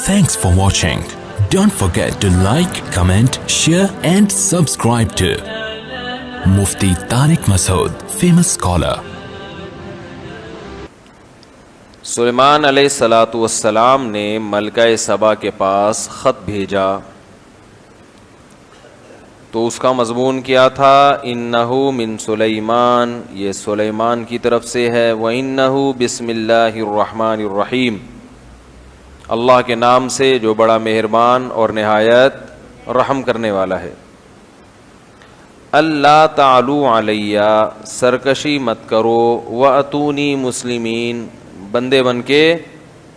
Thanks for watching. Don't forget to like, comment, share and subscribe to Mufti Tariq Masood, famous scholar. سلیمان علیہ الصلاۃ والسلام نے ملکہ سبا کے پاس خط بھیجا تو اس کا مضمون کیا تھا؟ انہو من سلیمان، یہ سلیمان کی طرف سے ہے، وانہو بسم اللہ الرحمن الرحیم، اللہ کے نام سے جو بڑا مہربان اور نہایت رحم کرنے والا ہے۔ اللہ تعالو علیہ، سرکشی مت کرو، واتونی مسلمین، بندے بن کے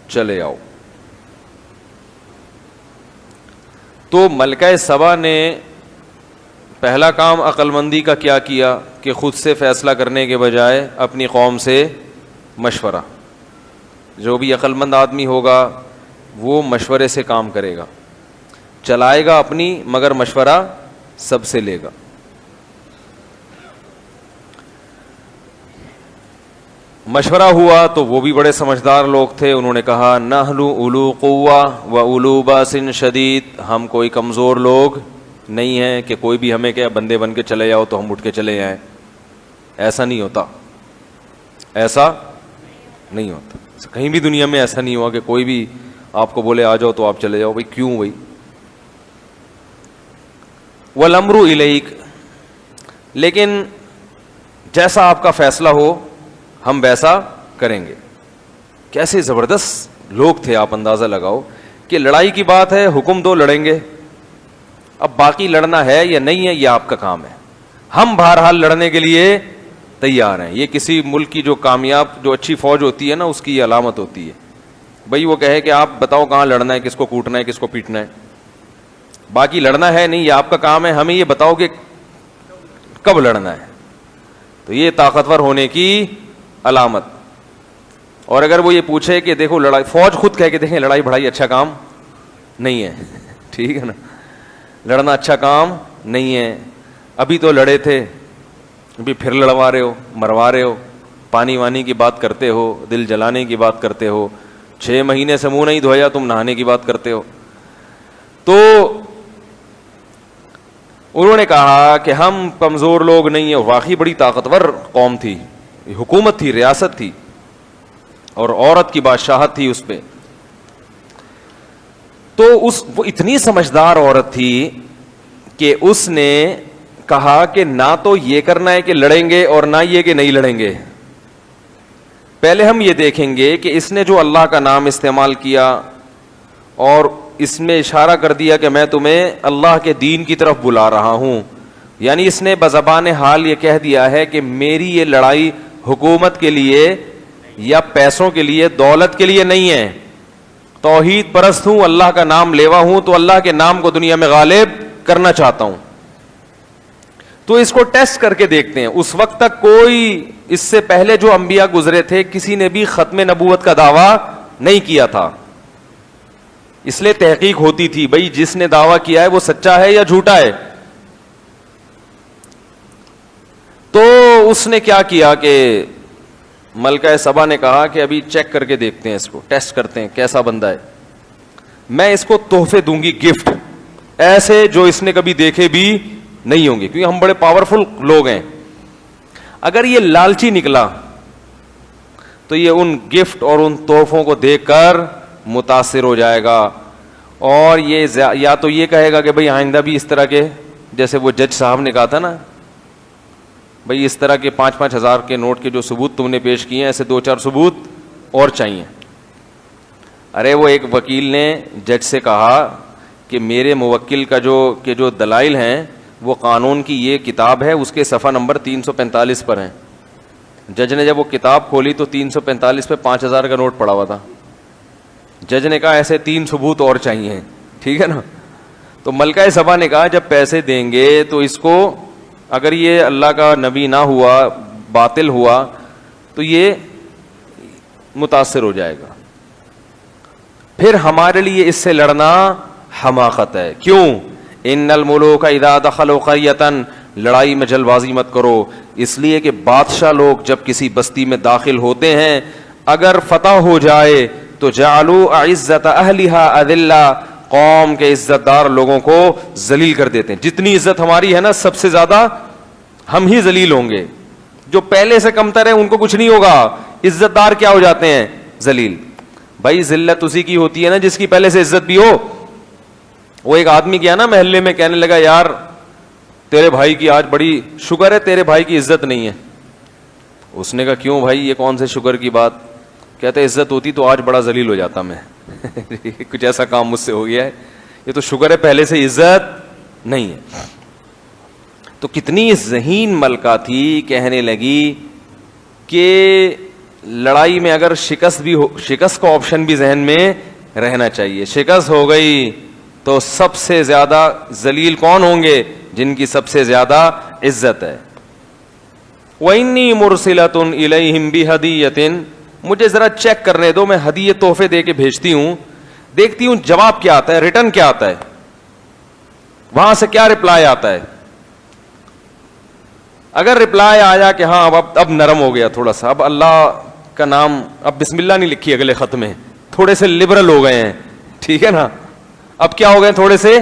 چلے آؤ۔ تو ملکہ سبا نے پہلا کام عقل مندی کا کیا کیا کہ خود سے فیصلہ کرنے کے بجائے اپنی قوم سے مشورہ۔ جو بھی عقل مند آدمی ہوگا وہ مشورے سے کام کرے گا، چلائے گا اپنی مگر مشورہ سب سے لے گا۔ مشورہ ہوا تو وہ بھی بڑے سمجھدار لوگ تھے، انہوں نے کہا نحن اولو قوہ و اولو باس شدید، ہم کوئی کمزور لوگ نہیں ہیں کہ کوئی بھی ہمیں کہ بندے بن کے چلے جاؤ تو ہم اٹھ کے چلے جائیں۔ ایسا نہیں ہوتا، ایسا نہیں ہوتا، کہیں بھی دنیا میں ایسا نہیں ہوا کہ کوئی بھی آپ کو بولے آ جاؤ تو آپ چلے جاؤ۔ بھائی کیوں بھائی؟ والامر الیک، لیکن جیسا آپ کا فیصلہ ہو ہم ویسا کریں گے۔ کیسے زبردست لوگ تھے، آپ اندازہ لگاؤ کہ لڑائی کی بات ہے، حکم دو لڑیں گے، اب باقی لڑنا ہے یا نہیں ہے یہ آپ کا کام ہے، ہم بہرحال لڑنے کے لیے تیار ہیں۔ یہ کسی ملک کی جو کامیاب جو اچھی فوج ہوتی ہے نا، اس کی یہ علامت ہوتی ہے۔ بھائی وہ کہے کہ آپ بتاؤ کہاں لڑنا ہے، کس کو کوٹنا ہے، کس کو پیٹنا ہے، باقی لڑنا ہے نہیں، یہ آپ کا کام ہے، ہمیں یہ بتاؤ کہ کب لڑنا ہے۔ تو یہ طاقتور ہونے کی علامت۔ اور اگر وہ یہ پوچھے کہ دیکھو لڑائی، فوج خود کہہ کے دیکھیں لڑائی بڑھائی اچھا کام نہیں ہے، ٹھیک ہے نا، لڑنا اچھا کام نہیں ہے، ابھی تو لڑے تھے، ابھی پھر لڑوا رہے ہو، مروا رہے ہو، پانی وانی کی بات کرتے ہو، دل جلانے کی بات کرتے ہو، 6 مہینے سے منہ نہیں دھویا تم نہانے کی بات کرتے ہو۔ تو انہوں نے کہا کہ ہم کمزور لوگ نہیں ہیں، واقعی بڑی طاقتور قوم تھی، حکومت تھی، ریاست تھی، اور عورت کی بادشاہت تھی اس پہ۔ تو وہ اتنی سمجھدار عورت تھی کہ اس نے کہا کہ نہ تو یہ کرنا ہے کہ لڑیں گے اور نہ یہ کہ نہیں لڑیں گے، پہلے ہم یہ دیکھیں گے کہ اس نے جو اللہ کا نام استعمال کیا اور اس میں اشارہ کر دیا کہ میں تمہیں اللہ کے دین کی طرف بلا رہا ہوں، یعنی اس نے بزبان حال یہ کہہ دیا ہے کہ میری یہ لڑائی حکومت کے لیے یا پیسوں کے لیے، دولت کے لیے نہیں ہے، توحید پرست ہوں، اللہ کا نام لیوا ہوں، تو اللہ کے نام کو دنیا میں غالب کرنا چاہتا ہوں۔ تو اس کو ٹیسٹ کر کے دیکھتے ہیں۔ اس وقت تک کوئی، اس سے پہلے جو انبیاء گزرے تھے کسی نے بھی ختم نبوت کا دعویٰ نہیں کیا تھا، اس لیے تحقیق ہوتی تھی بھئی جس نے دعویٰ کیا ہے وہ سچا ہے یا جھوٹا ہے۔ تو اس نے کیا کیا کہ ملکہ سبا نے کہا کہ ابھی چیک کر کے دیکھتے ہیں، اس کو ٹیسٹ کرتے ہیں کیسا بندہ ہے، میں اس کو تحفے دوں گی، گفٹ ایسے جو اس نے کبھی دیکھے بھی نہیں ہوں گے، کیونکہ ہم بڑے پاورفل لوگ ہیں۔ اگر یہ لالچی نکلا تو یہ ان گفٹ اور ان تحفوں کو دیکھ کر متاثر ہو جائے گا، اور یہ یا تو یہ کہے گا کہ بھئی آئندہ بھی اس طرح کے، جیسے وہ جج صاحب نے کہا تھا نا بھئی اس طرح کے 5-5 ہزار کے نوٹ کے جو ثبوت تم نے پیش کیے ہیں، ایسے 2-4 ثبوت اور چاہیے۔ ارے وہ ایک وکیل نے جج سے کہا کہ میرے موکل کا جو دلائل ہیں وہ قانون کی یہ کتاب ہے، اس کے صفحہ نمبر 345 پر ہیں۔ جج نے جب وہ کتاب کھولی تو 345 پہ 5000 کا نوٹ پڑا ہوا تھا۔ جج نے کہا ایسے 3 ثبوت اور چاہیے، ٹھیک ہے نا۔ تو ملکہ سبا نے کہا جب پیسے دیں گے تو اس کو، اگر یہ اللہ کا نبی نہ ہوا، باطل ہوا، تو یہ متاثر ہو جائے گا، پھر ہمارے لیے اس سے لڑنا حماقت ہے۔ کیوں؟ ان الملوک اذا دخلوا قریۃ، لڑائی میں جلد بازی مت کرو، اس لیے کہ بادشاہ لوگ جب کسی بستی میں داخل ہوتے ہیں اگر فتح ہو جائے تو جعلوا اعزت اہلها اذلہ، قوم کے عزت دار لوگوں کو ذلیل کر دیتے ہیں. جتنی عزت ہماری ہے نا سب سے زیادہ ہم ہی ذلیل ہوں گے. جو پہلے سے کمتر ہے ان کو کچھ نہیں ہوگا, عزت دار کیا ہو جاتے ہیں؟ ذلیل. بھائی ذلت اسی کی ہوتی ہے نا جس کی پہلے سے عزت بھی ہو. وہ ایک آدمی گیا نا محلے میں, کہنے لگا یار تیرے بھائی کی آج بڑی شکر ہے تیرے بھائی کی عزت نہیں ہے. اس نے کہا کیوں بھائی, یہ کون سے شکر کی بات؟ کہتے عزت ہوتی تو آج بڑا ذلیل ہو جاتا میں. کچھ ایسا کام مجھ سے ہو گیا ہے, یہ تو شکر ہے پہلے سے عزت نہیں ہے. تو کتنی ذہین ملکہ تھی, کہنے لگی کہ لڑائی میں اگر شکست بھی ہو, شکست کا آپشن بھی ذہن میں رہنا چاہیے. شکست ہو گئی تو سب سے زیادہ ذلیل کون ہوں گے؟ جن کی سب سے زیادہ عزت ہے. وَإِنِّي مُرْسِلَةٌ إِلَيْهِمْ بِهَدِيَّةٍ, مجھے ذرا چیک کرنے دو, میں ہدیے تحفے دے کے بھیجتی ہوں, دیکھتی ہوں جواب کیا آتا ہے, ریٹرن کیا آتا ہے, وہاں سے کیا رپلائی آتا ہے. اگر رپلائی آیا کہ ہاں اب نرم ہو گیا تھوڑا سا, اب اللہ کا نام, اب بسم اللہ نہیں لکھی اگلے خط میں, تھوڑے سے لبرل ہو گئے ہیں, ٹھیک ہے نا, اب کیا ہو گئے تھوڑے سے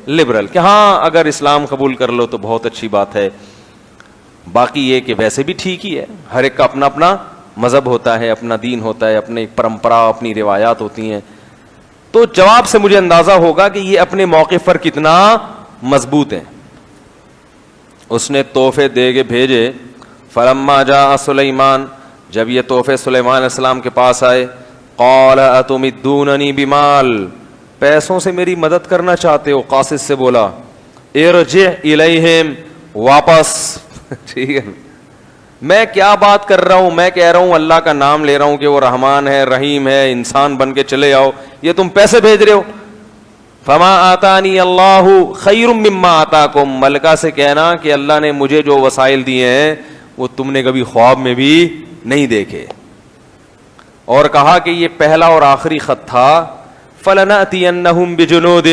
لبرل, کہ ہاں اگر اسلام قبول کر لو تو بہت اچھی بات ہے, باقی یہ کہ ویسے بھی ٹھیک ہی ہے, ہر ایک کا اپنا اپنا مذہب ہوتا ہے, اپنا دین ہوتا ہے, اپنی پرمپرا, اپنی روایات ہوتی ہیں. تو جواب سے مجھے اندازہ ہوگا کہ یہ اپنے موقف پر کتنا مضبوط ہے. اس نے تحفے دے کے بھیجے. فلما جاء سلیمان, جب یہ تحفے سلیمان علیہ السلام کے پاس آئے, قال اتمدوننی بمال, پیسوں سے میری مدد کرنا چاہتے ہو؟ قاصد سے بولا ارجع الیہم, واپس. ٹھیک ہے, میں کیا بات کر رہا ہوں, میں کہہ رہا ہوں اللہ کا نام لے رہا ہوں کہ وہ رحمان ہے, رحیم ہے, انسان بن کے چلے آؤ, یہ تم پیسے بھیج رہے ہو. فما آتانی اللہ خیر مما آتاکم, ملکہ سے کہنا کہ اللہ نے مجھے جو وسائل دیے ہیں وہ تم نے کبھی خواب میں بھی نہیں دیکھے. اور کہا کہ یہ پہلا اور آخری خط تھا. فلنأتینہم بجنود,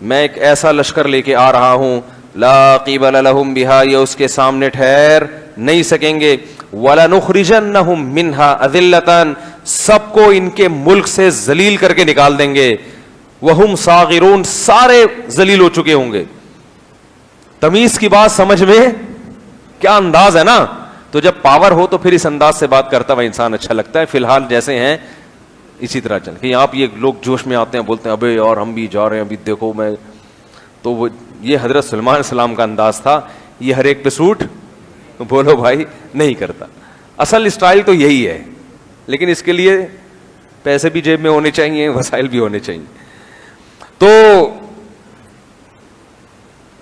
میں ایک ایسا لشکر لے کے آ رہا ہوں, لا قبل لہم بہا, یہ اس کے سامنے ٹھہر نہیں سکیں گے. وَلَنُخْرِجَنَّهُمْ مِنْهَا أَذِلَّةً, سب کو ان کے ملک سے ذلیل کر کے نکال دیں گے. وَهُمْ صَاغِرُونَ, سارے ذلیل ہو چکے ہوں گے. تمیز کی بات سمجھ میں کیا انداز ہے نا. تو جب پاور ہو تو پھر اس انداز سے بات کرتا ہوا انسان اچھا لگتا ہے. فی الحال جیسے ہیں اسی طرح چل کہ آپ, یہ لوگ جوش میں آتے ہیں, بولتے ہیں ابے یار ہم بھی جا رہے ہیں, ابھی دیکھو میں, تو وہ یہ حضرت سلیمان علیہ السلام کا انداز تھا. یہ ہر ایک پہ سوٹ بولو بھائی نہیں کرتا. اصل اسٹائل تو یہی ہے, لیکن اس کے لیے پیسے بھی جیب میں ہونے چاہیے, وسائل بھی ہونے چاہیے. تو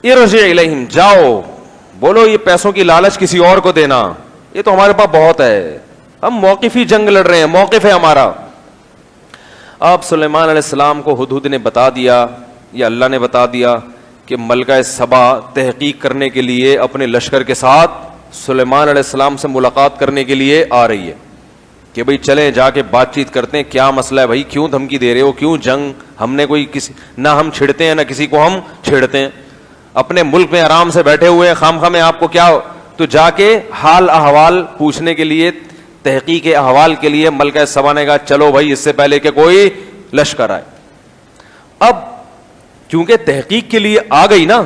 ارجع الیہم, جاؤ بولو یہ پیسوں کی لالچ کسی اور کو دینا, یہ تو ہمارے پاس بہت ہے, ہم موقفی جنگ لڑ رہے ہیں, موقف ہے ہمارا. اب سلیمان علیہ السلام کو ہدہد نے بتا دیا, یا اللہ نے بتا دیا کہ ملکہ سبا تحقیق کرنے کے لیے اپنے لشکر کے ساتھ سلیمان علیہ السلام سے ملاقات کرنے کے لیے آ رہی ہے, کہ بھئی چلیں جا کے بات چیت کرتے ہیں, کیا مسئلہ ہے بھائی, کیوں دھمکی دے رہے ہو, کیوں جنگ, ہم نے کوئی کسی, نہ ہم چھڑتے ہیں نہ کسی کو ہم چھیڑتے ہیں, اپنے ملک میں آرام سے بیٹھے ہوئے ہیں, خام میں آپ کو کیا. تو جا کے حال احوال پوچھنے کے لیے, تحقیق احوال کے لیے ملکہ سبا نے کہا چلو بھائی اس سے پہلے کہ کوئی لشکر آئے. اب کیونکہ تحقیق کے لیے آ گئی نا,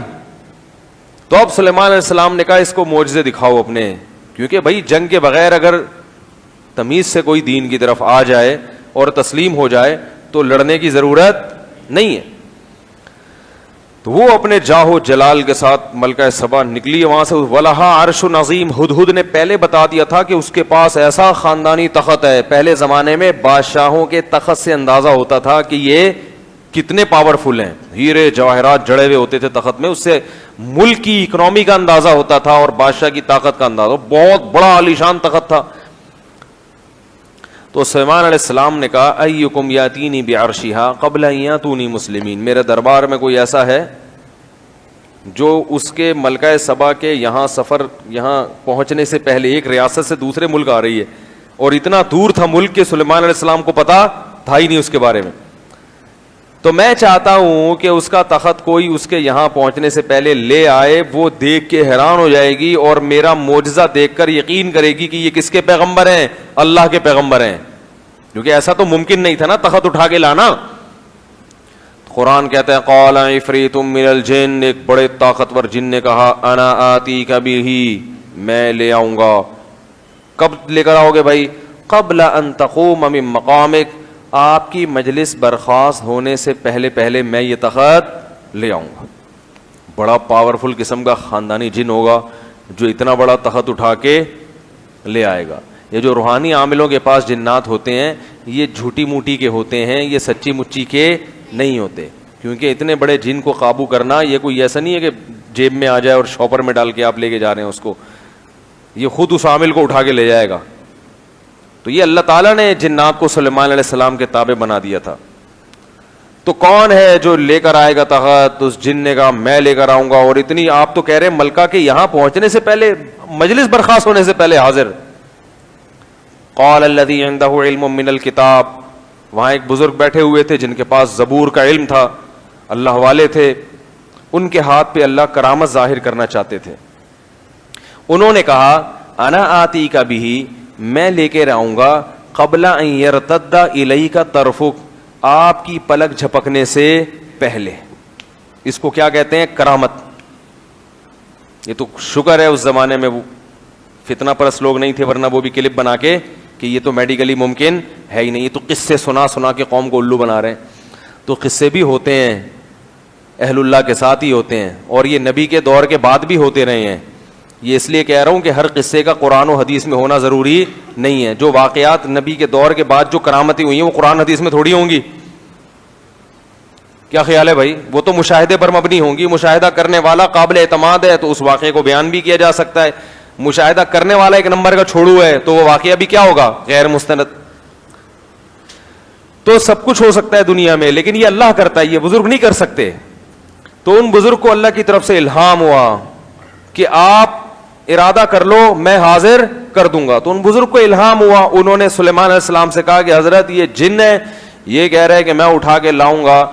تو اب سلیمان علیہ السلام نے کہا اس کو معجزے دکھاؤ اپنے, کیونکہ بھائی جنگ کے بغیر اگر تمیز سے کوئی دین کی طرف آ جائے اور تسلیم ہو جائے تو لڑنے کی ضرورت نہیں ہے. تو وہ اپنے جاہو جلال کے ساتھ ملکہ سبا نکلی وہاں سے. وَلَهَا عَرْشٌ عَظِيمٌ, ہدہد نے پہلے بتا دیا تھا کہ اس کے پاس ایسا خاندانی تخت ہے. پہلے زمانے میں بادشاہوں کے تخت سے اندازہ ہوتا تھا کہ یہ کتنے پاورفل ہیں, ہیرے جواہرات جڑے ہوئے ہوتے تھے تخت میں, اس سے ملک کی اکنامی کا اندازہ ہوتا تھا اور بادشاہ کی طاقت کا اندازہ. بہت بڑا عالیشان تخت تھا. تو سلیمان علیہ السلام نے کہا ایکم یاتینی بعرشہا قبل ان یاتونی مسلمین, میرے دربار میں کوئی ایسا ہے جو اس کے ملکہ سبا کے یہاں سفر, یہاں پہنچنے سے پہلے, ایک ریاست سے دوسرے ملک آ رہی ہے اور اتنا دور تھا ملک کہ سلیمان علیہ السلام کو پتا تھا ہی نہیں اس کے بارے میں, تو میں چاہتا ہوں کہ اس کا تخت کوئی اس کے یہاں پہنچنے سے پہلے لے آئے, وہ دیکھ کے حیران ہو جائے گی اور میرا معجزہ دیکھ کر یقین کرے گی کہ یہ کس کے پیغمبر ہیں, اللہ کے پیغمبر ہیں. کیونکہ ایسا تو ممکن نہیں تھا نا تخت اٹھا کے لانا. قرآن کہتا ہے قال عفریت من الجن, ایک بڑے طاقتور جن نے کہا انا آتیک بہ, میں لے آؤں گا. کب لے کر آؤ گے بھائی؟ قبل ان تقوم من مقامک, آپ کی مجلس برخاست ہونے سے پہلے پہلے میں یہ تخت لے آؤں گا. بڑا پاورفل قسم کا خاندانی جن ہوگا جو اتنا بڑا تخت اٹھا کے لے آئے گا. یہ جو روحانی عاملوں کے پاس جنات ہوتے ہیں یہ جھوٹی موٹی کے ہوتے ہیں, یہ سچی مچی کے نہیں ہوتے. کیونکہ اتنے بڑے جن کو قابو کرنا یہ کوئی ایسا نہیں ہے کہ جیب میں آ جائے اور شاپر میں ڈال کے آپ لے کے جا رہے ہیں اس کو, یہ خود اس عامل کو اٹھا کے لے جائے گا. تو یہ اللہ تعالیٰ نے جنات کو سلیمان علیہ السلام کے تابع بنا دیا تھا. تو کون ہے جو لے کر آئے گا تخت؟ اس جن نے کہا میں لے کر آؤں گا. اور اتنی آپ تو کہہ رہے ہیں ملکہ کے یہاں پہنچنے سے پہلے, مجلس برخاست ہونے سے پہلے حاضر. قال الذی عندہ علم من الکتاب, وہاں ایک بزرگ بیٹھے ہوئے تھے جن کے پاس زبور کا علم تھا, اللہ والے تھے. ان کے ہاتھ پہ اللہ کرامت ظاہر کرنا چاہتے تھے. انہوں نے کہا انا آتیک بہ, میں لے کے آؤں گا قبل ان یرتد الیک طرفک, آپ کی پلک جھپکنے سے پہلے. اس کو کیا کہتے ہیں؟ کرامت. یہ تو شکر ہے اس زمانے میں وہ فتنہ پرست لوگ نہیں تھے, ورنہ وہ بھی کلپ بنا کے کہ یہ تو میڈیکلی ممکن ہے ہی نہیں, یہ تو قصے سنا سنا کے قوم کو الو بنا رہے ہیں. تو قصے بھی ہوتے ہیں اہل اللہ کے ساتھ ہی ہوتے ہیں, اور یہ نبی کے دور کے بعد بھی ہوتے رہے ہیں. یہ اس لیے کہہ رہا ہوں کہ ہر قصے کا قرآن و حدیث میں ہونا ضروری نہیں ہے. جو واقعات نبی کے دور کے بعد جو کرامتیں ہوئی ہیں وہ قرآن حدیث میں تھوڑی ہوں گی. کیا خیال ہے بھائی؟ وہ تو مشاہدے پر مبنی ہوں گی. مشاہدہ کرنے والا قابل اعتماد ہے تو اس واقعے کو بیان بھی کیا جا سکتا ہے. مشاہدہ کرنے والا ایک نمبر کا چھوڑو ہے تو وہ واقعہ بھی کیا ہوگا؟ غیر مستند. تو سب کچھ ہو سکتا ہے دنیا میں, لیکن یہ اللہ کرتا ہے, یہ بزرگ نہیں کر سکتے. تو ان بزرگ کو اللہ کی طرف سے الہام ہوا کہ آپ ارادہ کر لو میں حاضر کر دوں گا. تو ان بزرگ کو الہام ہوا, انہوں نے سلیمان علیہ السلام سے کہا کہ حضرت یہ جن ہے, یہ کہہ رہے کہ میں اٹھا کے لاؤں گا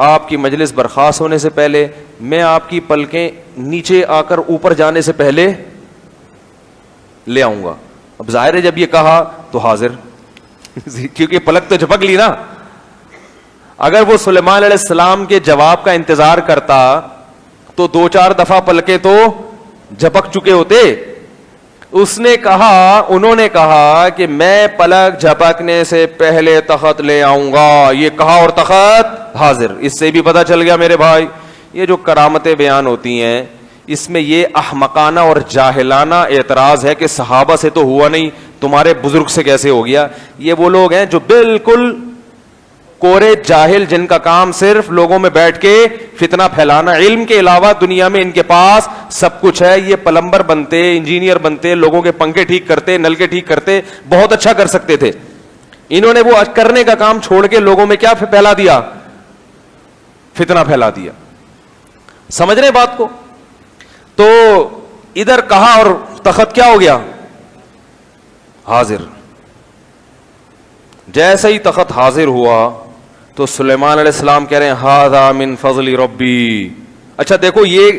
آپ کی مجلس برخاست ہونے سے پہلے, میں آپ کی پلکیں نیچے آ کر اوپر جانے سے پہلے لے آؤں گا. اب ظاہر ہے جب یہ کہا تو حاضر, کیونکہ پلک تو جھپک لی نا. اگر وہ سلیمان علیہ السلام کے جواب کا انتظار کرتا تو 2-4 دفعہ پلکیں تو جھپک چکے ہوتے. اس نے کہا, انہوں نے کہا کہ میں پلک جھپکنے سے پہلے تخت لے آؤں گا. یہ کہا اور تخت حاضر. اس سے بھی پتہ چل گیا میرے بھائی یہ جو کرامتیں بیان ہوتی ہیں اس میں یہ احمقانہ اور جاہلانہ اعتراض ہے کہ صحابہ سے تو ہوا نہیں, تمہارے بزرگ سے کیسے ہو گیا. یہ وہ لوگ ہیں جو بالکل کورے جاہل, جن کا کام صرف لوگوں میں بیٹھ کے فتنہ پھیلانا, علم کے علاوہ دنیا میں ان کے پاس سب کچھ ہے. یہ پلمبر بنتے, انجینئر بنتے, لوگوں کے پنکھے ٹھیک کرتے, نل کے ٹھیک کرتے, بہت اچھا کر سکتے تھے. انہوں نے وہ کرنے کا کام چھوڑ کے لوگوں میں کیا پھیلا دیا؟ فتنہ پھیلا دیا. سمجھ رہے بات کو؟ تو ادھر کہا اور تخت کیا ہو گیا؟ حاضر. جیسے ہی تخت حاضر ہوا تو سلیمان علیہ السلام کہہ رہے ہیں ھذا من فضل ربی. اچھا دیکھو, یہ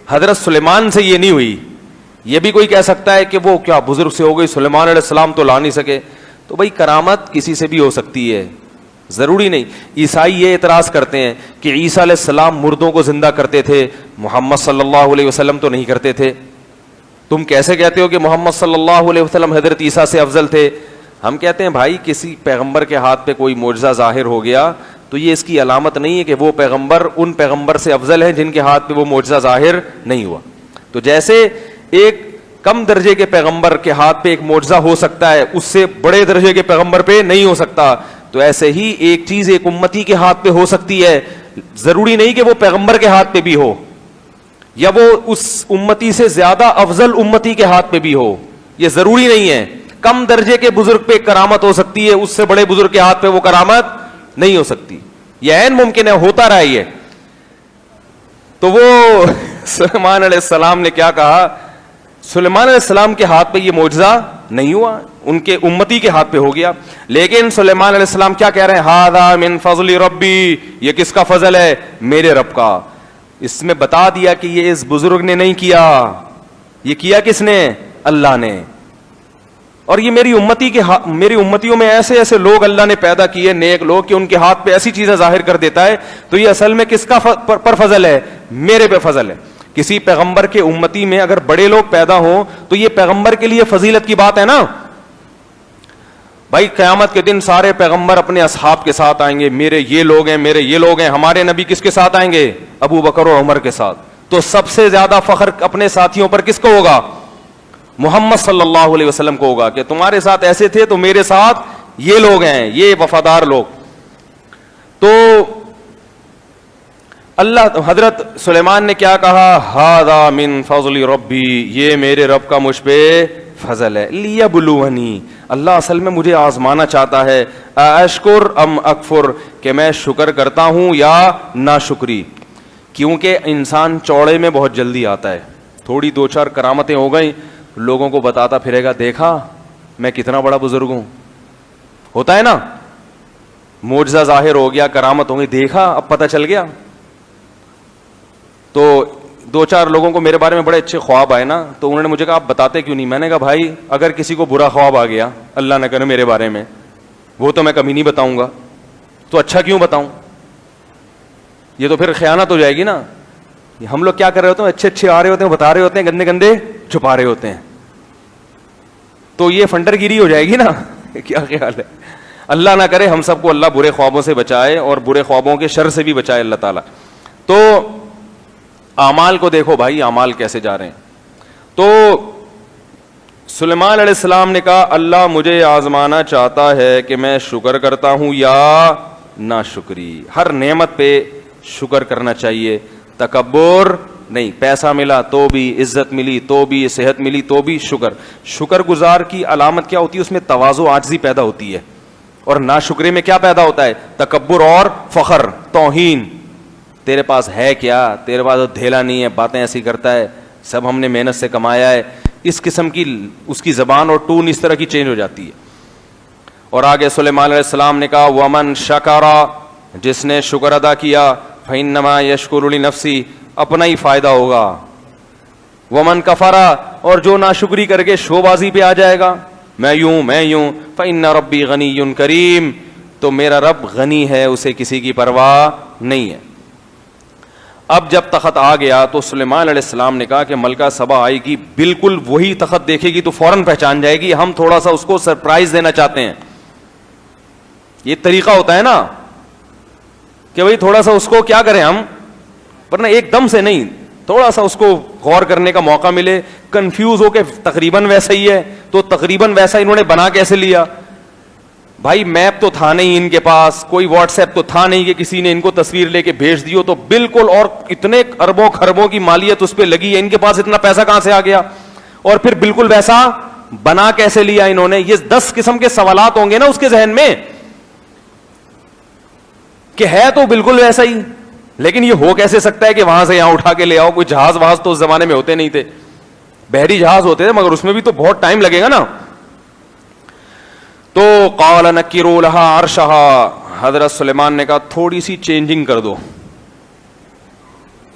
حضرت سلیمان سے یہ نہیں ہوئی. یہ بھی کوئی کہہ سکتا ہے کہ وہ کیا بزرگ سے ہو گئی, سلیمان علیہ السلام تو لا نہیں سکے. تو بھائی کرامت کسی سے بھی ہو سکتی ہے, ضروری نہیں. عیسائی یہ اعتراض کرتے ہیں کہ عیسیٰ علیہ السلام مردوں کو زندہ کرتے تھے, محمد صلی اللہ علیہ وسلم تو نہیں کرتے تھے. تم کیسے کہتے ہو کہ محمد صلی اللہ علیہ وسلم حضرت عیسیٰ سے افضل تھے؟ ہم کہتے ہیں بھائی کسی پیغمبر کے ہاتھ پہ کوئی معجزہ ظاہر ہو گیا تو یہ اس کی علامت نہیں ہے کہ وہ پیغمبر ان پیغمبر سے افضل ہیں جن کے ہاتھ پہ وہ معجزہ ظاہر نہیں ہوا. تو جیسے ایک کم درجے کے پیغمبر کے ہاتھ پہ ایک معجزہ ہو سکتا ہے, اس سے بڑے درجے کے پیغمبر پہ نہیں ہو سکتا, تو ایسے ہی ایک چیز ایک امتی کے ہاتھ پہ ہو سکتی ہے, ضروری نہیں کہ وہ پیغمبر کے ہاتھ پہ بھی ہو یا وہ اس امتی سے زیادہ افضل امتی کے ہاتھ پہ بھی ہو, یہ ضروری نہیں ہے. کم درجے کے بزرگ پہ کرامت ہو سکتی ہے, اس سے بڑے بزرگ کے ہاتھ پہ وہ کرامت نہیں ہو سکتی. یہ عین ممکن ہے, ہوتا رہا یہ. تو وہ سلیمان علیہ السلام نے کیا کہا؟ سلیمان علیہ السلام کے ہاتھ پہ یہ معجزہ نہیں ہوا, ان کے امتی کے ہاتھ پہ ہو گیا. لیکن سلیمان علیہ السلام کیا کہہ رہے ہیں؟ ھذا من فضل ربی, یہ کس کا فضل ہے؟ میرے رب کا. اس میں بتا دیا کہ یہ اس بزرگ نے نہیں کیا, یہ کیا کس نے؟ اللہ نے. اور یہ میری امتیوں میں ایسے ایسے لوگ اللہ نے پیدا کیے, نیک لوگ, کہ ان کے ہاتھ پہ ایسی چیزیں ظاہر کر دیتا ہے, تو یہ اصل میں کس کا پر فضل ہے؟ میرے پہ فضل ہے. کسی پیغمبر کے امتی میں اگر بڑے لوگ پیدا ہوں تو یہ پیغمبر کے لیے فضیلت کی بات ہے نا بھائی. قیامت کے دن سارے پیغمبر اپنے اصحاب کے ساتھ آئیں گے, میرے یہ لوگ ہیں, میرے یہ لوگ ہیں. ہمارے نبی کس کے ساتھ آئیں گے؟ ابو بکر و عمر کے ساتھ. تو سب سے زیادہ فخر اپنے ساتھیوں پر کس کو ہوگا؟ محمد صلی اللہ علیہ وسلم کو ہوگا, کہ تمہارے ساتھ ایسے تھے تو میرے ساتھ یہ لوگ ہیں, یہ وفادار لوگ. تو اللہ, حضرت سلیمان نے کیا کہا؟ ھذا من فضل ربی, یہ میرے رب کا مجھ پہ فضل ہے. لیبلونی, اللہ اصل میں مجھے آزمانا چاہتا ہے. اشکر ام اکفر, کہ میں شکر کرتا ہوں یا ناشکری. کیونکہ انسان چوڑے میں بہت جلدی آتا ہے. تھوڑی دو چار کرامتیں ہو گئیں, لوگوں کو بتاتا پھرے گا, دیکھا میں کتنا بڑا بزرگ ہوں. ہوتا ہے نا, معجزہ ظاہر ہو گیا, کرامت ہو گئی, دیکھا اب پتہ چل گیا. تو دو چار لوگوں کو میرے بارے میں بڑے اچھے خواب آئے نا, تو انہوں نے مجھے کہا آپ بتاتے کیوں نہیں؟ میں نے کہا بھائی اگر کسی کو برا خواب آ گیا, اللہ نہ کرے میرے بارے میں, وہ تو میں کبھی نہیں بتاؤں گا, تو اچھا کیوں بتاؤں؟ یہ تو پھر خیانت ہو جائے گی نا. ہم لوگ کیا کر رہے ہوتے ہیں؟ اچھے اچھے آ رہے ہوتے ہیں, بتا رہے ہوتے ہیں, گندے گندے چھپا رہے ہوتے ہیں, تو یہ فنڈر گیری ہو جائے گی نا. کیا خیال ہے؟ اللہ نہ کرے ہم سب کو اللہ برے خوابوں سے بچائے, اور برے خوابوں کے شر سے بھی بچائے اللہ تعالیٰ. تو اعمال کو دیکھو بھائی, اعمال کیسے جا رہے ہیں. تو سلیمان علیہ السلام نے کہا اللہ مجھے آزمانا چاہتا ہے کہ میں شکر کرتا ہوں یا ناشکری. ہر نعمت پہ شکر کرنا چاہیے, تکبر نہیں. پیسہ ملا تو بھی, عزت ملی تو بھی, صحت ملی تو بھی شکر. شکر گزار کی علامت کیا ہوتی ہے؟ اس میں تواضع, عاجزی پیدا ہوتی ہے. اور ناشکری میں کیا پیدا ہوتا ہے؟ تکبر اور فخر, توہین. تیرے پاس ہے کیا؟ تیرے پاس دھیلا نہیں ہے, باتیں ایسی کرتا ہے, سب ہم نے محنت سے کمایا ہے. اس قسم کی اس کی زبان اور ٹون اس طرح کی چینج ہو جاتی ہے. اور آگے سلیمان علیہ السلام نے کہا ومن شکرا, جس نے شکر ادا کیا, فإنما یشکر لنفسی, اپنا ہی فائدہ ہوگا. ومن کفرا, اور جو ناشکری کر کے شو بازی پہ آ جائے گا, میں یوں فإن ربی غنی کریم, تو میرا رب غنی ہے, اسے کسی کی پرواہ نہیں ہے. اب جب تخت آ گیا تو سلیمان علیہ السلام نے کہا کہ ملکہ سبا آئے گی, بالکل وہی تخت دیکھے گی تو فوراً پہچان جائے گی, ہم تھوڑا سا اس کو سرپرائز دینا چاہتے ہیں. یہ طریقہ ہوتا ہے نا کہ بھئی تھوڑا سا اس کو کیا کریں ہم, ورنہ ایک دم سے نہیں, تھوڑا سا اس کو غور کرنے کا موقع ملے. کنفیوز ہو کے تقریباً ویسا ہی ہے, تو تقریباً ویسا انہوں نے بنا کیسے لیا؟ بھائی میپ تو تھا نہیں ان کے پاس, کوئی واٹس ایپ تو تھا نہیں کہ کسی نے ان کو تصویر لے کے بھیج دیو, تو بالکل, اور اتنے اربوں خربوں کی مالیت اس پہ لگی ہے, ان کے پاس اتنا پیسہ کہاں سے آ گیا, اور پھر بالکل ویسا بنا کیسے لیا انہوں نے؟ یہ 10 قسم کے سوالات ہوں گے نا اس کے ذہن میں, کہ ہے تو بالکل ویسا ہی, لیکن یہ ہو کیسے سکتا ہے کہ وہاں سے یہاں اٹھا کے لے آؤ؟ کوئی جہاز وہاز تو اس زمانے میں ہوتے نہیں تھے, بحری جہاز ہوتے تھے, مگر اس میں بھی تو بہت ٹائم لگے گا نا. تو قال نکروا لها عرشها, حضرت سلیمان نے کہا تھوڑی سی چینجنگ کر دو,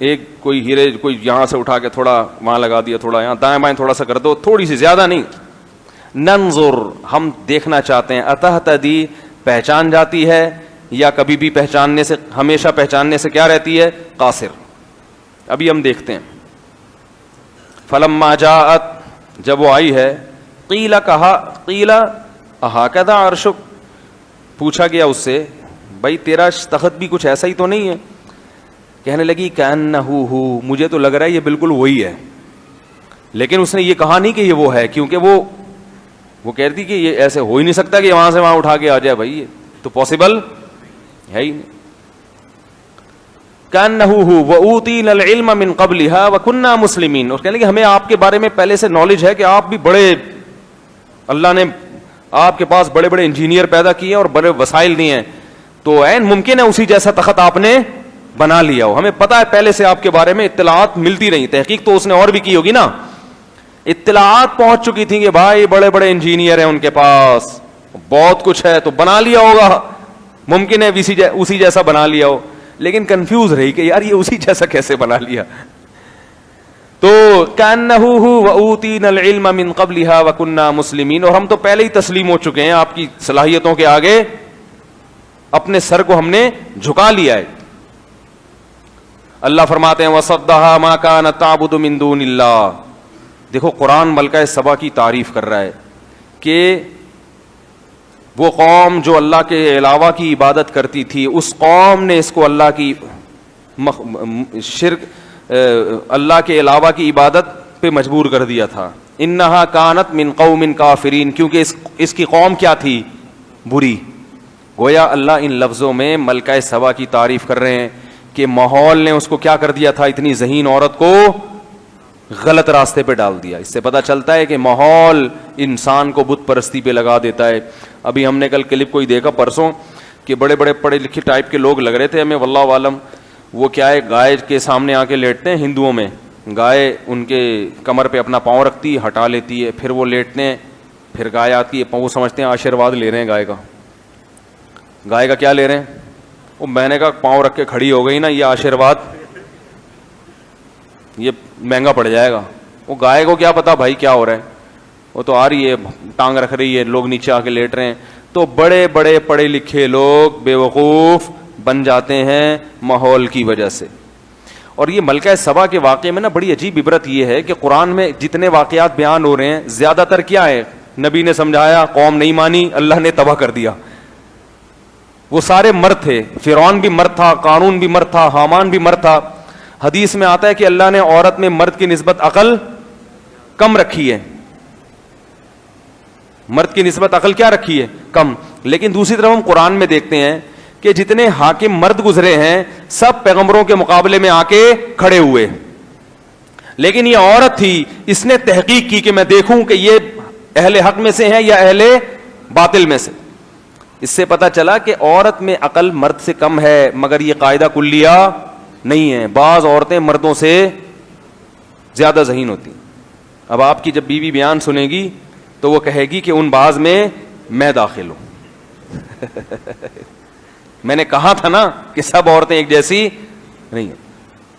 ایک کوئی ہیرے کوئی یہاں سے اٹھا کے تھوڑا وہاں لگا دیا, تھوڑا یہاں دائیں بائیں تھوڑا سا کر دو, تھوڑی سی, زیادہ نہیں. ننظر, ہم دیکھنا چاہتے ہیں, اتہتدی, پہچان جاتی ہے, یا کبھی بھی پہچاننے سے, ہمیشہ پہچاننے سے کیا رہتی ہے؟ قاصر. ابھی ہم دیکھتے ہیں. فلما جاءت, جب وہ آئی ہے, قیل, کہا, قیل اہکذا عرشک, پوچھا گیا اس سے بھائی تیرا تخت بھی کچھ ایسا ہی تو نہیں ہے؟ کہنے لگی کأنہ ہو, مجھے تو لگ رہا ہے یہ بالکل وہی ہے. لیکن اس نے یہ کہا نہیں کہ یہ وہ ہے, کیونکہ وہ کہتی کہ یہ ایسے ہو ہی نہیں سکتا کہ وہاں سے وہاں اٹھا کے آ جائے, بھائی یہ تو پاسبل ہے ہی نہیں. کأنہ ہو وأوتینا العلم من قبلها وكنا مسلمین, اور کہنے لگے ہمیں آپ کے بارے میں پہلے سے نالج ہے کہ آپ بھی بڑے, اللہ نے آپ کے پاس بڑے بڑے انجینئر پیدا کیے اور بڑے وسائل دیے ہیں, تو عین ممکن ہے اسی جیسا تخت آپ نے بنا لیا ہو. ہمیں پتا ہے پہلے سے آپ کے بارے میں اطلاعات ملتی رہی, تحقیق تو اس نے اور بھی کی ہوگی نا, اطلاعات پہنچ چکی تھی کہ بھائی بڑے بڑے انجینئر ہیں ان کے پاس, بہت کچھ ہے, تو بنا لیا ہوگا, ممکن ہے اسی جیسا بنا لیا ہو. لیکن کنفیوز رہی کہ یار یہ اسی جیسا کیسے بنا لیا. تو کأنہ وأوتینا العلم من قبلها وکنا مسلمین، اور ہم تو پہلے ہی تسلیم ہو چکے ہیں آپ کی صلاحیتوں کے آگے، اپنے سر کو ہم نے جھکا لیا ہے. اللہ فرماتے ہیں وَصَدَّهَا مَا كَانَتْ تَعْبُدُ مِن دُونِ اللَّهِ. دیکھو قرآن ملکہ سبا کی تعریف کر رہا ہے کہ وہ قوم جو اللہ کے علاوہ کی عبادت کرتی تھی، اس قوم نے اس کو اللہ کی شرک اللہ کے علاوہ کی عبادت پہ مجبور کر دیا تھا. انہا کانت من قوم کافرین، کیونکہ اس کی قوم کیا تھی؟ بری. گویا اللہ ان لفظوں میں ملکہ سبا کی تعریف کر رہے ہیں کہ ماحول نے اس کو کیا کر دیا تھا، اتنی ذہین عورت کو غلط راستے پہ ڈال دیا. اس سے پتہ چلتا ہے کہ ماحول انسان کو بت پرستی پہ لگا دیتا ہے. ابھی ہم نے کل کلپ کوئی دیکھا پرسوں کہ بڑے بڑے پڑھے لکھے ٹائپ کے لوگ لگ رہے تھے ہمیں، واللہ عالم وہ کیا ہے، گائے کے سامنے آ کے لیٹتے ہیں. ہندوؤں میں گائے ان کے کمر پہ اپنا پاؤں رکھتی ہے، ہٹا لیتی ہے، پھر وہ لیٹتے ہیں، پھر گائے آتی ہے، وہ سمجھتے ہیں آشیرواد لے رہے ہیں گائے کا. گائے کا کیا لے رہے ہیں؟ وہ میں نے کہا پاؤں رکھ کے کھڑی ہو گئی نا، یہ آشیرواد یہ مہنگا پڑ جائے گا. وہ گائے کو کیا پتا بھائی کیا ہو رہا ہے، وہ تو آ رہی ہے، ٹانگ رکھ رہی ہے، لوگ نیچے آ کے لیٹ رہے ہیں. تو بڑے بڑے پڑھے لکھے لوگ بے وقوف بن جاتے ہیں ماحول کی وجہ سے. اور یہ ملکہ سبا کے واقعے میں نا بڑی عجیب عبرت یہ ہے کہ قرآن میں جتنے واقعات بیان ہو رہے ہیں زیادہ تر کیا ہے؟ نبی نے سمجھایا، قوم نہیں مانی، اللہ نے تباہ کر دیا. وہ سارے مرد تھے، فرعون بھی مرد تھا، قارون بھی مرد تھا، حامان بھی مرد تھا. حدیث میں آتا ہے کہ اللہ نے عورت میں مرد کی نسبت عقل کم رکھی ہے، مرد کی نسبت عقل کیا رکھی ہے؟ کم. لیکن دوسری طرف ہم قرآن میں دیکھتے ہیں کہ جتنے حاکم مرد گزرے ہیں سب پیغمبروں کے مقابلے میں آ کے کھڑے ہوئے. لیکن یہ عورت تھی، اس نے تحقیق کی کہ میں دیکھوں کہ یہ اہل حق میں سے ہیں یا اہل باطل میں سے. اس سے پتا چلا کہ عورت میں عقل مرد سے کم ہے، مگر یہ قاعدہ کلیہ نہیں ہے. بعض عورتیں مردوں سے زیادہ ذہین ہوتی. اب آپ کی جب بیوی بیان سنے گی تو وہ کہے گی کہ ان بعض میں میں داخل ہوں. میں نے کہا تھا نا کہ سب عورتیں ایک جیسی نہیں ہیں.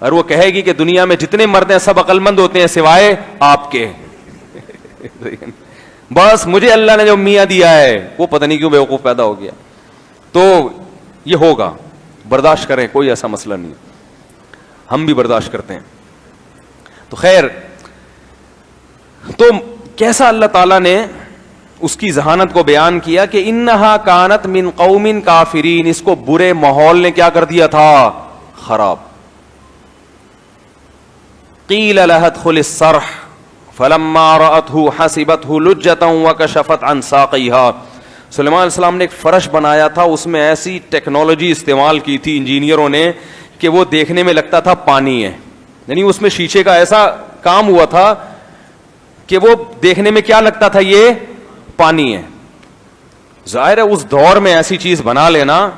اور وہ کہے گی کہ دنیا میں جتنے مرد ہیں سب عقل مند ہوتے ہیں سوائے آپ کے. بس مجھے اللہ نے جو میاں دیا ہے وہ پتہ نہیں کیوں بیوقوف پیدا ہو گیا. تو یہ ہوگا، برداشت کریں، کوئی ایسا مسئلہ نہیں، ہم بھی برداشت کرتے ہیں. تو خیر، تو کیسا اللہ تعالیٰ نے اس کی ذہانت کو بیان کیا کہ انہا کانت من قوم کافرین. اس کو برے ماحول نے کیا کر دیا تھا؟ خراب. قیل لها ادخل الصرح فلما رأته حسبته لجة وكشفت عن ساقيها. سلیمان علیہ السلام نے ایک فرش بنایا تھا، اس میں ایسی ٹیکنالوجی استعمال کی تھی انجینئروں نے کہ وہ دیکھنے میں لگتا تھا پانی ہے. یعنی اس میں شیشے کا ایسا کام ہوا تھا کہ وہ دیکھنے میں کیا لگتا تھا؟ یہ پانی ہے. ظاہر ہے اس دور میں ایسی چیز بنا لینا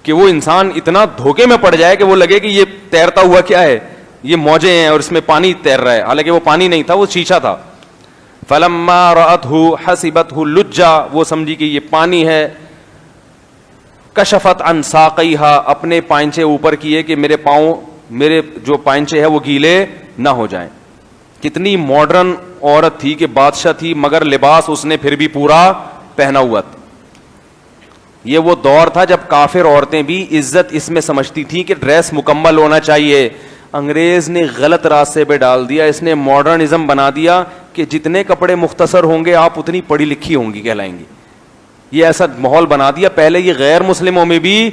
کہ وہ انسان اتنا دھوکے میں پڑ جائے کہ وہ لگے کہ یہ تیرتا ہوا کیا ہے، یہ موجیں ہیں اور اس میں پانی تیر رہا ہے، حالانکہ وہ پانی نہیں تھا، وہ شیشہ تھا. فلما رأته حسبته لجا، وہ سمجھی کہ یہ پانی ہے. کشفت عن ساقیها، اپنے پائنچے اوپر کیے کہ میرے جو پائنچے ہیں وہ گیلے نہ ہو جائیں. کتنی ماڈرن عورت تھی کہ بادشاہ تھی مگر لباس اس نے پھر بھی پورا پہنا ہوا تھا. یہ وہ دور تھا جب کافر عورتیں بھی عزت اس میں سمجھتی تھیں کہ ڈریس مکمل ہونا چاہیے. انگریز نے غلط راستے پہ ڈال دیا، اس نے ماڈرنزم بنا دیا کہ جتنے کپڑے مختصر ہوں گے آپ اتنی پڑھی لکھی ہوں گی کہلائیں گی. یہ ایسا ماحول بنا دیا. پہلے یہ غیر مسلموں میں بھی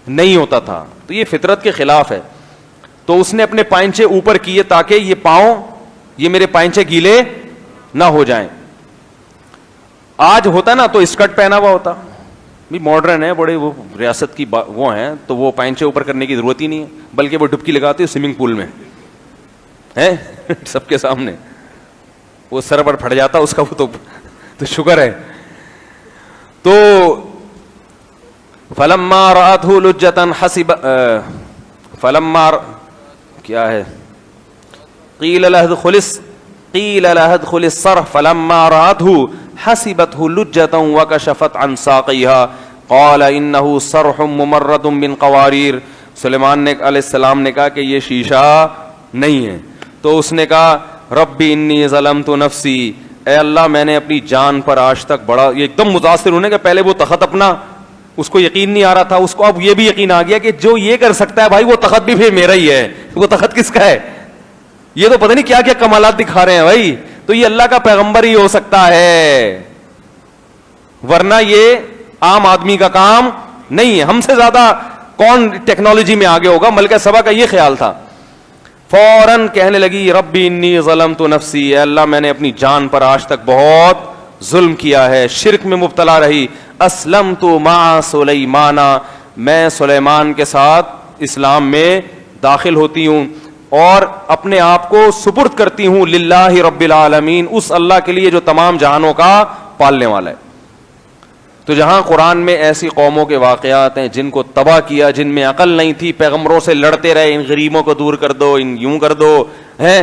نہیں ہوتا تھا، تو یہ فطرت کے خلاف ہے. تو اس نے اپنے پائنچے اوپر کیے تاکہ یہ پاؤں، یہ میرے پائنچے گیلے نہ ہو جائیں. آج ہوتا نا تو اسکرٹ پہنا ہوا ہوتا، بھی ماڈرن ہے، بڑے وہ ریاست کی وہ ہیں، تو وہ پائنچے اوپر کرنے کی ضرورت ہی نہیں ہے، بلکہ وہ ڈبکی لگاتے سوئمنگ پول میں ہے سب کے سامنے. وہ سر پر پھٹ جاتا اس کا، وہ تو شکر ہے. تو فلما رأته لجة حسب فلما کیا ہے قیل لها ادخل الصرح فلما رأته حسبته لجة وكشفت عن ساقيها قال انه صرح ممرد من قوارير. سلیمان نے علیہ السلام نے کہا کہ یہ شیشہ نہیں ہے، تو اس نے کہا ربی انی ظلمت نفسی، اے اللہ میں نے اپنی جان پر آج تک بڑا، یہ ایک دم متاثر ہونے کہ پہلے وہ تخت اپنا اس کو یقین نہیں آ رہا تھا، اس کو اب یہ بھی یقین آ گیا کہ جو یہ کر سکتا ہے بھائی وہ تخت بھی پھر میرا ہی ہے، وہ تخت کس کا ہے؟ یہ تو پتہ نہیں کیا کیا کمالات دکھا رہے ہیں بھائی، تو یہ اللہ کا پیغمبر ہی ہو سکتا ہے، ورنہ یہ عام آدمی کا کام نہیں ہے. ہم سے زیادہ کون ٹیکنالوجی میں آگے ہوگا؟ ملکہ سبا کا یہ خیال تھا. فوراً کہنے لگی ربی انی ظلمت نفسی، اے اللہ میں نے اپنی جان پر آج تک بہت ظلم کیا ہے، شرک میں مبتلا رہی. اسلمت مع سلیمان، میں سلیمان کے ساتھ اسلام میں داخل ہوتی ہوں اور اپنے آپ کو سپرد کرتی ہوں للہ رب العالمین، اس اللہ کے لیے جو تمام جہانوں کا پالنے والا ہے. تو جہاں قرآن میں ایسی قوموں کے واقعات ہیں جن کو تباہ کیا، جن میں عقل نہیں تھی، پیغمبروں سے لڑتے رہے، ان غریبوں کو دور کر دو، ان یوں کر دو، ہیں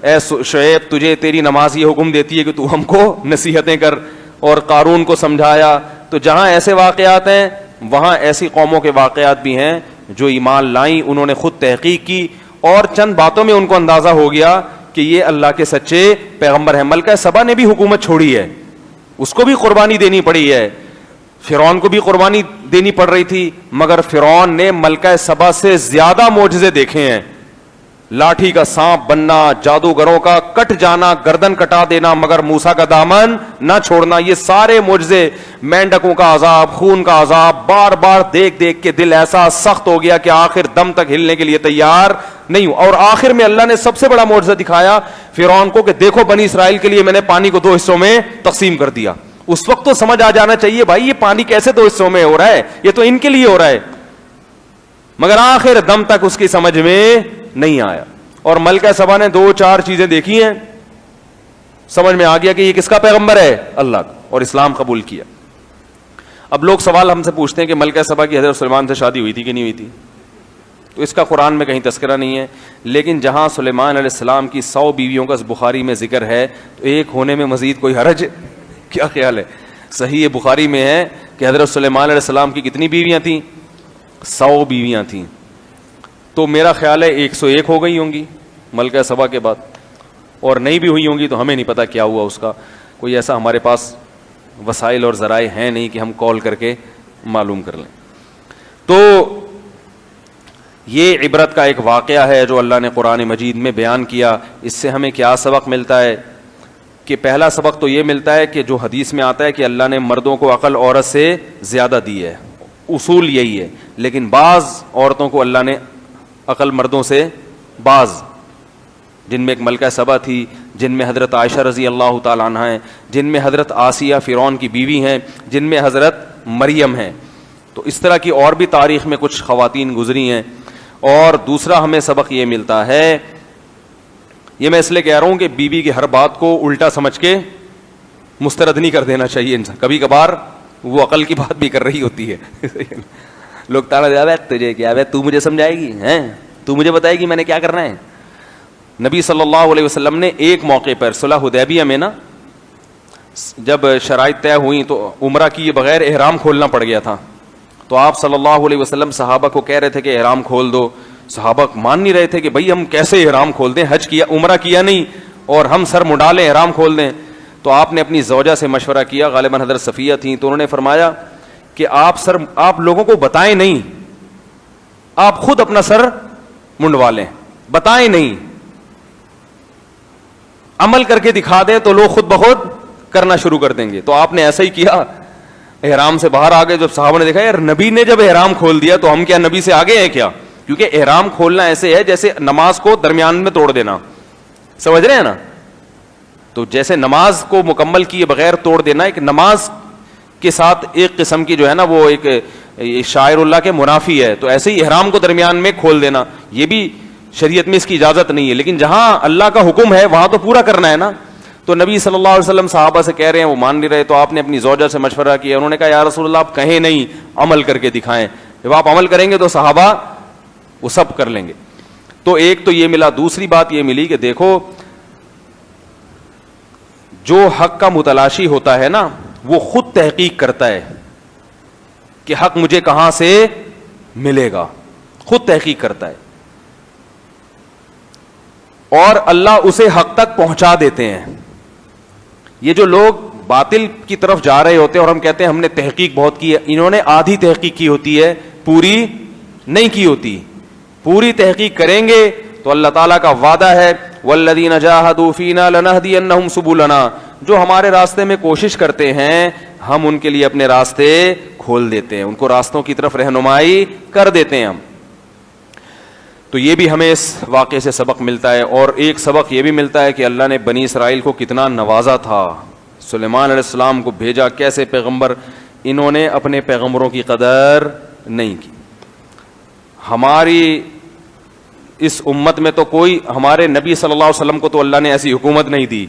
اے شعیب تجھے تیری نماز یہ حکم دیتی ہے کہ تو ہم کو نصیحتیں کر، اور قارون کو سمجھایا. تو جہاں ایسے واقعات ہیں وہاں ایسی قوموں کے واقعات بھی ہیں جو ایمان لائیں، انہوں نے خود تحقیق کی اور چند باتوں میں ان کو اندازہ ہو گیا کہ یہ اللہ کے سچے پیغمبر ہیں. ملکہ سبا نے بھی حکومت چھوڑی ہے، اس کو بھی قربانی دینی پڑی ہے، فرعون کو بھی قربانی دینی پڑ رہی تھی، مگر فرعون نے ملکہ سبا سے زیادہ معجزے دیکھے ہیں. لاٹھی کا سانپ بننا، جادوگروں کا کٹ جانا، گردن کٹا دینا مگر موسیٰ کا دامن نہ چھوڑنا، یہ سارے معجزے، مینڈکوں کا عذاب، خون کا عذاب، بار بار دیکھ دیکھ کے دل ایسا سخت ہو گیا کہ آخر دم تک ہلنے کے لیے تیار نہیں ہوں. اور آخر میں اللہ نے سب سے بڑا معجزہ دکھایا فرعون کو کہ دیکھو بنی اسرائیل کے لیے میں نے پانی کو 2 حصوں میں تقسیم کر دیا. اس وقت تو سمجھ آ جانا چاہیے بھائی یہ پانی کیسے 2 حصوں میں ہو رہا ہے، یہ تو ان کے لیے ہو رہا ہے، مگر آخر دم تک اس کی سمجھ میں نہیں آیا. اور ملکہ سبا نے 2-4 چیزیں دیکھی ہیں، سمجھ میں آ گیا کہ یہ کس کا پیغمبر ہے؟ اللہ کا، اور اسلام قبول کیا. اب لوگ سوال ہم سے پوچھتے ہیں کہ ملکہ سبا کی حضرت سلیمان سے شادی ہوئی تھی کہ نہیں ہوئی تھی؟ تو اس کا قرآن میں کہیں تذکرہ نہیں ہے، لیکن جہاں سلیمان علیہ السلام کی 100 بیویوں کا بخاری میں ذکر ہے تو ایک ہونے میں مزید کوئی حرج؟ کیا خیال ہے؟ صحیح بخاری میں ہے کہ حضرت سلیمان علیہ السلام کی کتنی بیویاں تھیں؟ 100 بیویاں تھیں. تو میرا خیال ہے 101 ہو گئی ہوں گی ملکہ سبا کے بعد، اور نہیں بھی ہوئی ہوں گی تو ہمیں نہیں پتا کیا ہوا اس کا، کوئی ایسا ہمارے پاس وسائل اور ذرائع ہیں نہیں کہ ہم کال کر کے معلوم کر لیں. تو یہ عبرت کا ایک واقعہ ہے جو اللہ نے قرآن مجید میں بیان کیا. اس سے ہمیں کیا سبق ملتا ہے؟ کہ پہلا سبق تو یہ ملتا ہے کہ جو حدیث میں آتا ہے کہ اللہ نے مردوں کو عقل عورت سے زیادہ دی ہے، اصول یہی ہے، لیکن بعض عورتوں کو اللہ نے عقل مردوں سے، بعض جن میں ایک ملکہ سبا تھی، جن میں حضرت عائشہ رضی اللہ تعالیٰ عنہ ہیں، جن میں حضرت آسیہ فرعون کی بیوی ہیں، جن میں حضرت مریم ہیں. تو اس طرح کی اور بھی تاریخ میں کچھ خواتین گزری ہیں. اور دوسرا ہمیں سبق یہ ملتا ہے، یہ میں اس لیے کہہ رہا ہوں کہ بیوی کی ہر بات کو الٹا سمجھ کے مسترد نہیں کر دینا چاہیے انسان. کبھی کبھار وہ عقل کی بات بھی کر رہی ہوتی ہے. لوگ تانا دے رہے تجھے کیا ہے، تو مجھے سمجھائے گی، ہیں تو مجھے بتائے گی میں نے کیا کرنا ہے. نبی صلی اللہ علیہ وسلم نے ایک موقع پر صلح حدیبیہ میں نا، جب شرائط طے ہوئی تو عمرہ کیے بغیر احرام کھولنا پڑ گیا تھا. تو آپ صلی اللہ علیہ وسلم صحابہ کو کہہ رہے تھے کہ احرام کھول دو. صحابہ مان نہیں رہے تھے کہ بھائی ہم کیسے احرام کھول دیں، حج کیا، عمرہ کیا نہیں اور ہم سر مڈا لیں احرام کھول دیں. تو آپ نے اپنی زوجہ سے مشورہ کیا، غالباً حضرت صفیہ تھیں، تو انہوں نے فرمایا کہ آپ لوگوں کو بتائیں نہیں، آپ خود اپنا سر منڈوا لیں، بتائیں نہیں، عمل کر کے دکھا دیں تو لوگ خود بخود کرنا شروع کر دیں گے. تو آپ نے ایسا ہی کیا، احرام سے باہر آ گئے. جب صحابہ نے دیکھا یار نبی نے جب احرام کھول دیا تو ہم کیا نبی سے آگے ہیں کیا؟ کیونکہ احرام کھولنا ایسے ہے جیسے نماز کو درمیان میں توڑ دینا، سمجھ رہے ہیں نا؟ تو جیسے نماز کو مکمل کیے بغیر توڑ دینا، ایک نماز کے ساتھ ایک قسم کی جو ہے نا وہ ایک شاعر اللہ کے منافی ہے. تو ایسے ہی احرام کو درمیان میں کھول دینا، یہ بھی شریعت میں اس کی اجازت نہیں ہے. لیکن جہاں اللہ کا حکم ہے وہاں تو پورا کرنا ہے نا. تو نبی صلی اللہ علیہ وسلم صحابہ سے کہہ رہے ہیں، وہ مان نہیں رہے. تو آپ نے اپنی زوجہ سے مشورہ کیا، انہوں نے کہا یا رسول اللہ آپ کہیں نہیں، عمل کر کے دکھائیں. جب آپ عمل کریں گے تو صحابہ وہ سب کر لیں گے. تو ایک تو یہ ملا. دوسری بات یہ ملی کہ دیکھو جو حق کا متلاشی ہوتا ہے نا وہ خود تحقیق کرتا ہے کہ حق مجھے کہاں سے ملے گا، خود تحقیق کرتا ہے. اور اللہ اسے حق تک پہنچا دیتے ہیں. یہ جو لوگ باطل کی طرف جا رہے ہوتے ہیں اور ہم کہتے ہیں ہم نے تحقیق بہت کی ہے, انہوں نے آدھی تحقیق کی ہوتی ہے, پوری نہیں کی ہوتی. پوری تحقیق کریں گے تو اللہ تعالیٰ کا وعدہ ہے والذین جاہدوا فینا لنہدینہم سبلنا, جو ہمارے راستے میں کوشش کرتے ہیں ہم ان کے لیے اپنے راستے کھول دیتے ہیں, ان کو راستوں کی طرف رہنمائی کر دیتے ہیں ہم. تو یہ بھی ہمیں اس واقعے سے سبق ملتا ہے. اور ایک سبق یہ بھی ملتا ہے کہ اللہ نے بنی اسرائیل کو کتنا نوازا تھا. سلیمان علیہ السلام کو بھیجا, کیسے پیغمبر, انہوں نے اپنے پیغمبروں کی قدر نہیں کی. ہماری اس امت میں تو کوئی, ہمارے نبی صلی اللہ علیہ وسلم کو تو اللہ نے ایسی حکومت نہیں دی,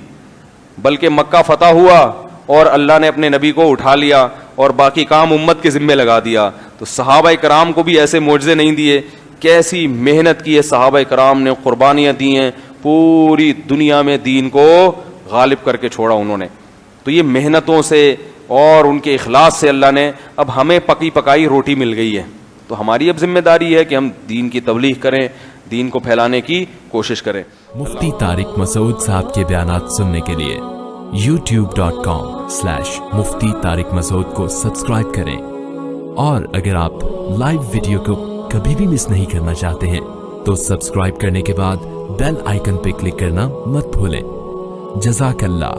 بلکہ مکہ فتح ہوا اور اللہ نے اپنے نبی کو اٹھا لیا اور باقی کام امت کے ذمے لگا دیا. تو صحابہ کرام کو بھی ایسے معجزے نہیں دیے. کیسی محنت کی ہے صحابہ کرام نے, قربانیاں دی ہیں, پوری دنیا میں دین کو غالب کر کے چھوڑا انہوں نے. تو یہ محنتوں سے اور ان کے اخلاص سے اللہ نے اب ہمیں پکی پکائی روٹی مل گئی ہے. تو ہماری اب ذمہ داری ہے کہ ہم دین کی تبلیغ کریں, دین کو پھیلانے کی کوشش کریں. مفتی طارق مسعود صاحب کے بیانات سننے کے لیے youtube.com/مفتی طارق مسعود کو سبسکرائب کریں. اور اگر آپ لائیو ویڈیو کو کبھی بھی مس نہیں کرنا چاہتے ہیں تو سبسکرائب کرنے کے بعد بیل آئیکن پہ کلک کرنا مت بھولیں. جزاک اللہ.